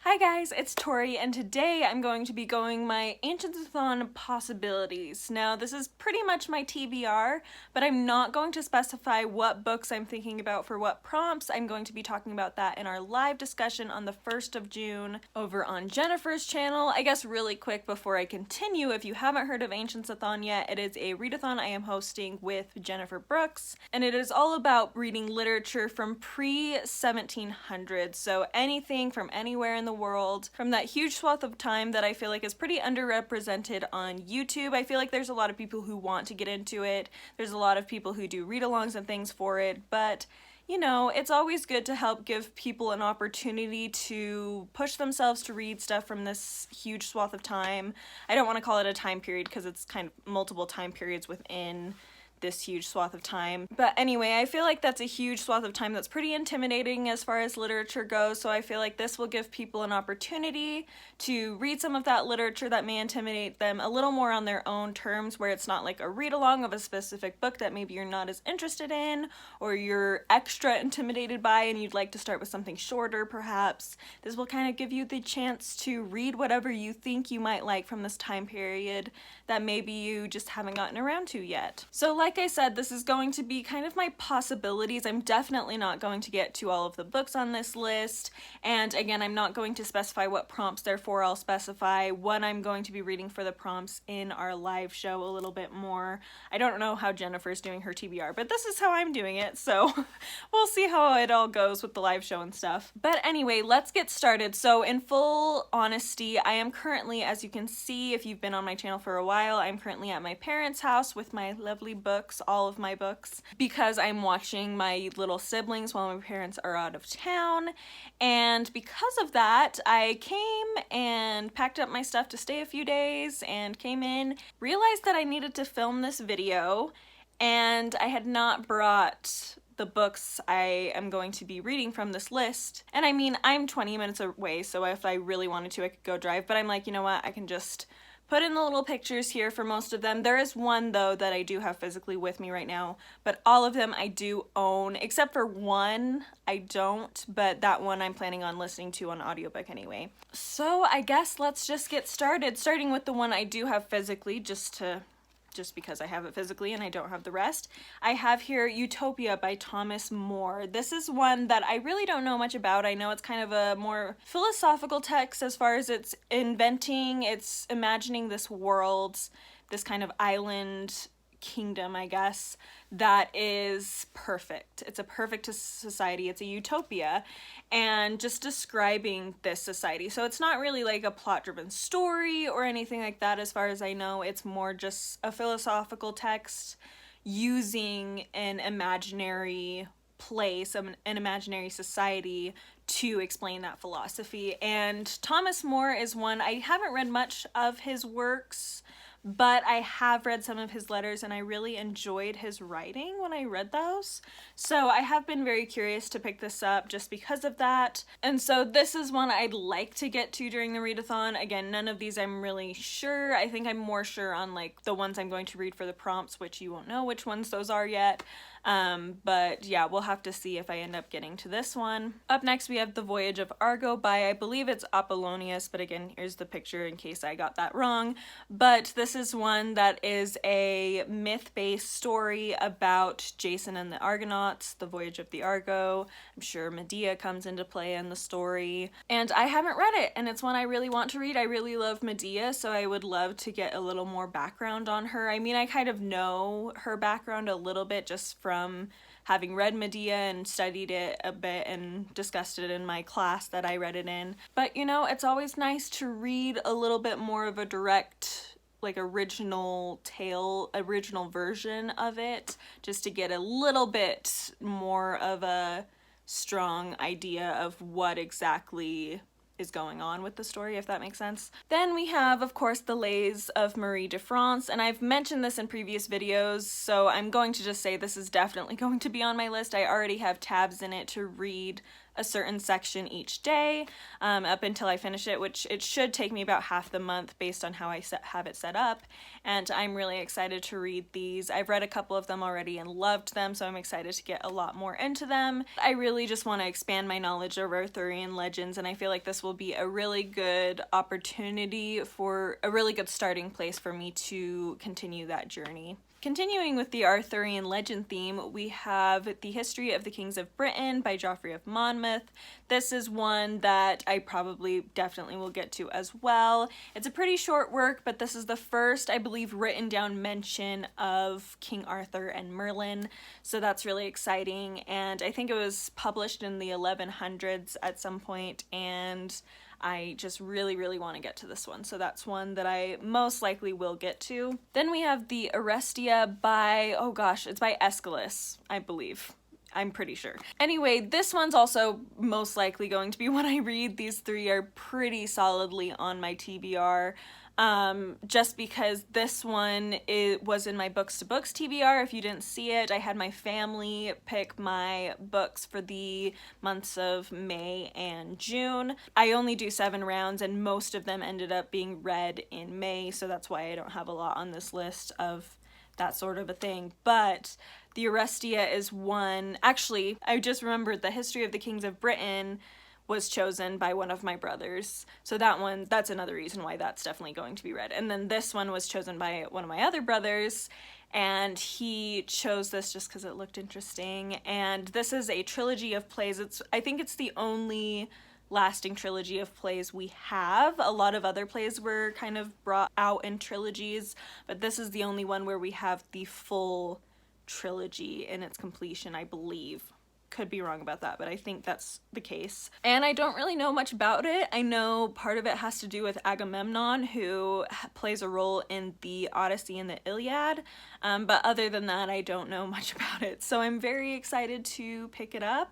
Hi guys, it's Tori, and today I'm going to be going my Ancientsathon Possibilities. Now, this is pretty much my TBR, but I'm not going to specify what books I'm thinking about for what prompts. I'm going to be talking about that in our live discussion on the 1st of June over on Jennifer's channel. I guess really quick before I continue, if you haven't heard of Ancientsathon yet, it is a readathon I am hosting with Jennifer Brooks, and it is all about reading literature from pre-1700s, so anything from anywhere in the world, from that huge swath of time that I feel like is pretty underrepresented on YouTube. I feel like there's a lot of people who want to get into it. There's a lot of people who do read-alongs and things for it, but you know, it's always good to help give people an opportunity to push themselves to read stuff from this huge swath of time. I don't want to call it a time period because it's kind of multiple time periods within this huge swath of time. But anyway, I feel like that's a huge swath of time that's pretty intimidating as far as literature goes, so I feel like this will give people an opportunity to read some of that literature that may intimidate them a little more on their own terms, where it's not like a read-along of a specific book that maybe you're not as interested in, or you're extra intimidated by and you'd like to start with something shorter perhaps. This will kind of give you the chance to read whatever you think you might like from this time period that maybe you just haven't gotten around to yet. So like I said, this is going to be kind of my possibilities. I'm definitely not going to get to all of the books on this list, and again, I'm not going to specify what prompts, therefore I'll specify what I'm going to be reading for the prompts in our live show a little bit more. I don't know how Jennifer's doing her TBR, but this is how I'm doing it, so we'll see how it all goes with the live show and stuff. But anyway, let's get started. So in full honesty, I am currently, as you can see if you've been on my channel for a while, I'm currently at my parents' house with my lovely books, all of my books, because I'm watching my little siblings while my parents are out of town. And because of that, I came and packed up my stuff to stay a few days and came in, realized that I needed to film this video, and I had not brought the books I am going to be reading from this list. And I mean, I'm 20 minutes away, so if I really wanted to, I could go drive, but I'm like, you know what, I can just put in the little pictures here for most of them. There is one, though, that I do have physically with me right now, but all of them I do own, except for one I don't, but that one I'm planning on listening to on audiobook anyway. So I guess let's just get started, starting with the one I do have physically, just because I have it physically and I don't have the rest. I have here Utopia by Thomas More. This is one that I really don't know much about. I know it's kind of a more philosophical text as far as it's imagining this world, this kind of island kingdom, I guess, that is perfect. It's a perfect society. It's a utopia, and just describing this society. So it's not really like a plot-driven story or anything like that as far as I know. It's more just a philosophical text using an imaginary place, an imaginary society to explain that philosophy. And Thomas More is one, I haven't read much of his works, but I have read some of his letters and I really enjoyed his writing when I read those. So I have been very curious to pick this up just because of that. And so this is one I'd like to get to during the readathon. Again, none of these I'm really sure. I think I'm more sure on like the ones I'm going to read for the prompts, which you won't know which ones those are yet. But yeah, we'll have to see if I end up getting to this one. Up next we have The Voyage of Argo by, I believe it's Apollonius, but again, here's the picture in case I got that wrong. But this is one that is a myth-based story about Jason and the Argonauts, the voyage of the Argo. I'm sure Medea comes into play in the story. And I haven't read it, and it's one I really want to read. I really love Medea, so I would love to get a little more background on her. I mean, I kind of know her background a little bit just from having read Medea and studied it a bit and discussed it in my class that I read it in. But you know, it's always nice to read a little bit more of a direct, like original tale, original version of it, just to get a little bit more of a strong idea of what exactly is going on with the story, if that makes sense. Then we have, of course, the Lais of Marie de France, and I've mentioned this in previous videos, so I'm going to just say this is definitely going to be on my list. I already have tabs in it to read a certain section each day up until I finish it, which it should take me about half the month based on how I have it set up. And I'm really excited to read these. I've read a couple of them already and loved them, so I'm excited to get a lot more into them. I really just want to expand my knowledge of Arthurian legends, and I feel like this will be a really good opportunity for a really good starting place for me to continue that journey. Continuing with the Arthurian legend theme, we have The History of the Kings of Britain by Geoffrey of Monmouth. This is one that I probably definitely will get to as well. It's a pretty short work, but this is the first, I believe, written down mention of King Arthur and Merlin, so that's really exciting. And I think it was published in the 1100s at some point, and I just really, really want to get to this one, so that's one that I most likely will get to. Then we have the Arrestia by, oh gosh, it's by Aeschylus, I believe. I'm pretty sure. Anyway, this one's also most likely going to be one I read. These three are pretty solidly on my TBR. Just because this one was in my Books to Books TBR. If you didn't see it, I had my family pick my books for the months of May and June. I only do 7 rounds, and most of them ended up being read in May, so that's why I don't have a lot on this list of that sort of a thing. But the Arrestia is one. Actually, I just remembered The History of the Kings of Britain was chosen by one of my brothers. So that's another reason why that's definitely going to be read. And then this one was chosen by one of my other brothers, and he chose this just because it looked interesting. And this is a trilogy of plays. I think it's the only lasting trilogy of plays we have. A lot of other plays were kind of brought out in trilogies, but this is the only one where we have the full trilogy in its completion, I believe. Could be wrong about that, but I think that's the case. And I don't really know much about it. I know part of it has to do with Agamemnon, who plays a role in the Odyssey and the Iliad, but other than that, I don't know much about it. So I'm very excited to pick it up.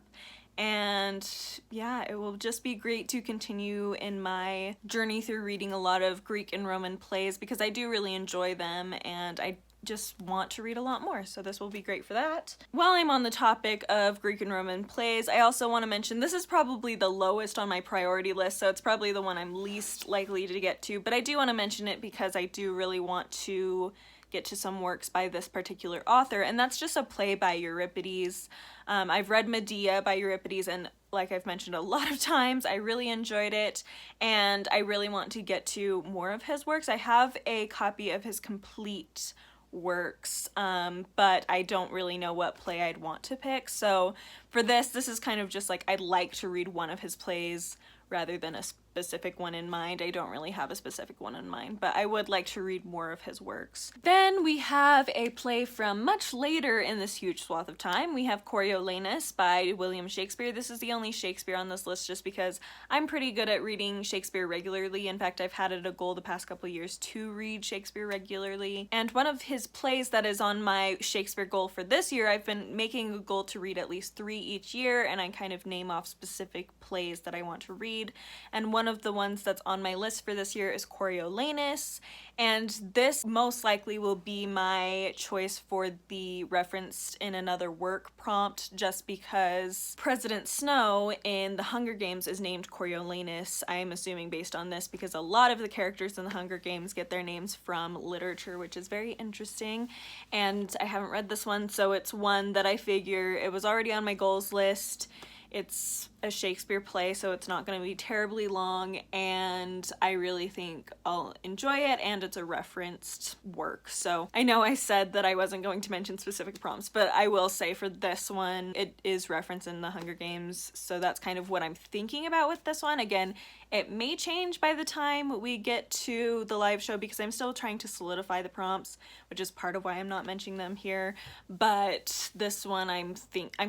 And yeah, it will just be great to continue in my journey through reading a lot of Greek and Roman plays, because I do really enjoy them, and I just want to read a lot more, so this will be great for that. While I'm on the topic of Greek and Roman plays, I also want to mention this is probably the lowest on my priority list, so it's probably the one I'm least likely to get to, but I do want to mention it because I do really want to get to some works by this particular author, and that's just a play by Euripides. I've read Medea by Euripides, and like I've mentioned a lot of times, I really enjoyed it, and I really want to get to more of his works. I have a copy of his complete works, but I don't really know what play I'd want to pick, so for this is kind of just like, I'd like to read one of his plays rather than a specific one in mind. I don't really have a specific one in mind, but I would like to read more of his works. Then we have a play from much later in this huge swath of time. We have Coriolanus by William Shakespeare. This is the only Shakespeare on this list just because I'm pretty good at reading Shakespeare regularly. In fact, I've had it a goal the past couple years to read Shakespeare regularly. And one of his plays that is on my Shakespeare goal for this year, I've been making a goal to read at least 3 each year, and I kind of name off specific plays that I want to read. And one of the ones that's on my list for this year is Coriolanus, and this most likely will be my choice for the referenced in another work prompt, just because President Snow in the Hunger Games is named Coriolanus. I'm assuming based on this because a lot of the characters in the Hunger Games get their names from literature, which is very interesting, and I haven't read this one, so it's one that I figure it was already on my goals list. It's a Shakespeare play, so it's not going to be terribly long, and I really think I'll enjoy it, and it's a referenced work. So I know I said that I wasn't going to mention specific prompts, but I will say for this one, it is referenced in the Hunger Games, so that's kind of what I'm thinking about with this one. Again, it may change by the time we get to the live show because I'm still trying to solidify the prompts, which is part of why I'm not mentioning them here, but this one I'm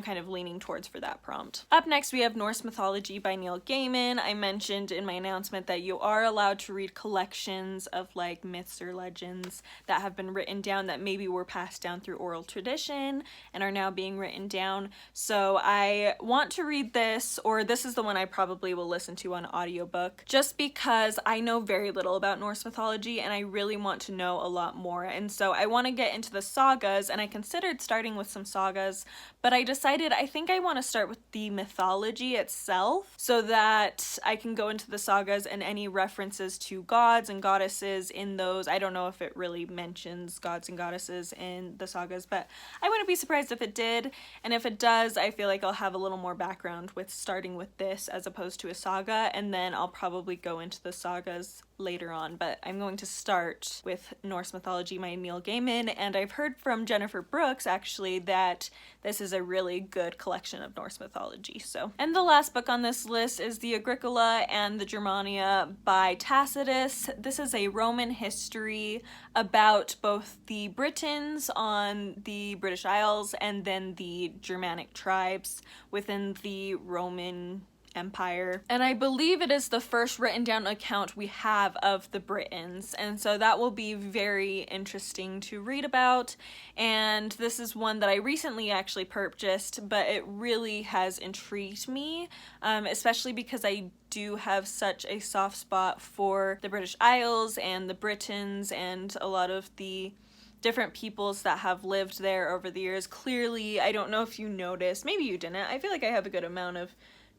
kind of leaning towards for that prompt. Up next, we have Norse Mythology by Neil Gaiman. I mentioned in my announcement that you are allowed to read collections of like myths or legends that have been written down that maybe were passed down through oral tradition and are now being written down. So I want to read this, or this is the one I probably will listen to on audiobook audiobook, just because I know very little about Norse mythology and I really want to know a lot more. And so I want to get into the sagas, and I considered starting with some sagas, but I decided I think I want to start with the mythology itself so that I can go into the sagas and any references to gods and goddesses in those. I don't know if it really mentions gods and goddesses in the sagas, but I wouldn't be surprised if it did. And if it does, I feel like I'll have a little more background with starting with this as opposed to a saga, and then I'll probably go into the sagas later on. But I'm going to start with Norse mythology by Neil Gaiman, and I've heard from Jennifer Brooks actually that this is a really good collection of Norse mythology. And the last book on this list is the Agricola and the Germania by Tacitus. This is a Roman history about both the Britons on the British Isles and then the Germanic tribes within the Roman Empire. And I believe it is the first written down account we have of the Britons, and so that will be very interesting to read about. And this is one that I recently actually purchased, but it really has intrigued me, especially because I do have such a soft spot for the British Isles and the Britons and a lot of the different peoples that have lived there over the years. Clearly, I don't know if you noticed, maybe you didn't, I feel like I have a good amount of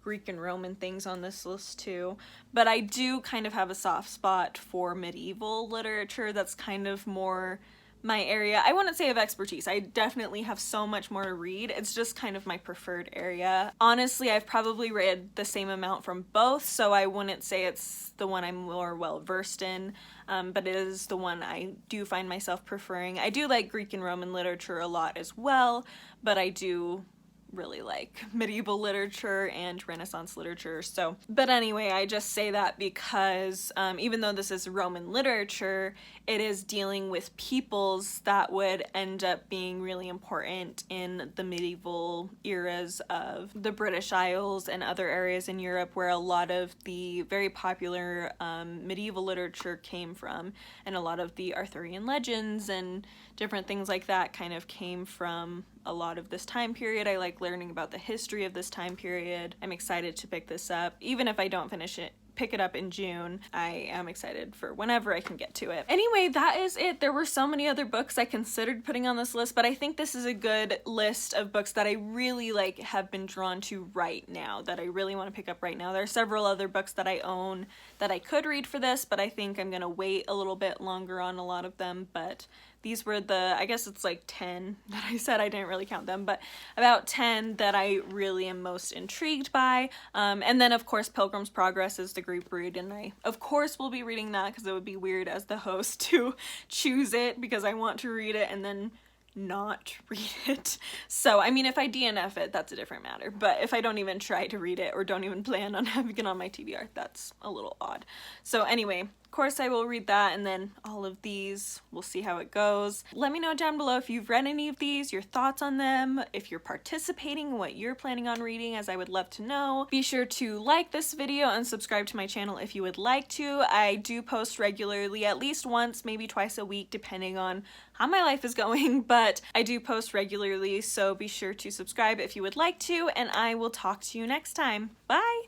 Greek and Roman things on this list too, but I do kind of have a soft spot for medieval literature. That's kind of more my area. I wouldn't say of expertise. I definitely have so much more to read. It's just kind of my preferred area. Honestly, I've probably read the same amount from both, so I wouldn't say it's the one I'm more well versed in, but it is the one I do find myself preferring. I do like Greek and Roman literature a lot as well, but I do really like medieval literature and Renaissance literature. But anyway, I just say that because even though this is Roman literature, it is dealing with peoples that would end up being really important in the medieval eras of the British Isles and other areas in Europe where a lot of the very popular medieval literature came from, and a lot of the Arthurian legends and different things like that kind of came from a lot of this time period. I like learning about the history of this time period. I'm excited to pick this up. Even if I don't pick it up in June, I am excited for whenever I can get to it. Anyway, that is it. There were so many other books I considered putting on this list, but I think this is a good list of books that I really have been drawn to right now, that I really want to pick up right now. There are several other books that I own that I could read for this, but I think I'm gonna wait a little bit longer on a lot of them. But these were I guess it's 10 that I said. I didn't really count them, but about 10 that I really am most intrigued by. And then of course Pilgrim's Progress is the group read, and I of course will be reading that because it would be weird as the host to choose it because I want to read it and then not read it. So I mean, if I DNF it, that's a different matter, but if I don't even try to read it or don't even plan on having it on my TBR, that's a little odd. So anyway, of course I will read that, and then all of these, we'll see how it goes. Let me know down below if you've read any of these, your thoughts on them, if you're participating, what you're planning on reading, as I would love to know. Be sure to like this video and subscribe to my channel if you would like to. I do post regularly, at least once, maybe twice a week, depending on how my life is going, but I do post regularly, so be sure to subscribe if you would like to, and I will talk to you next time. Bye!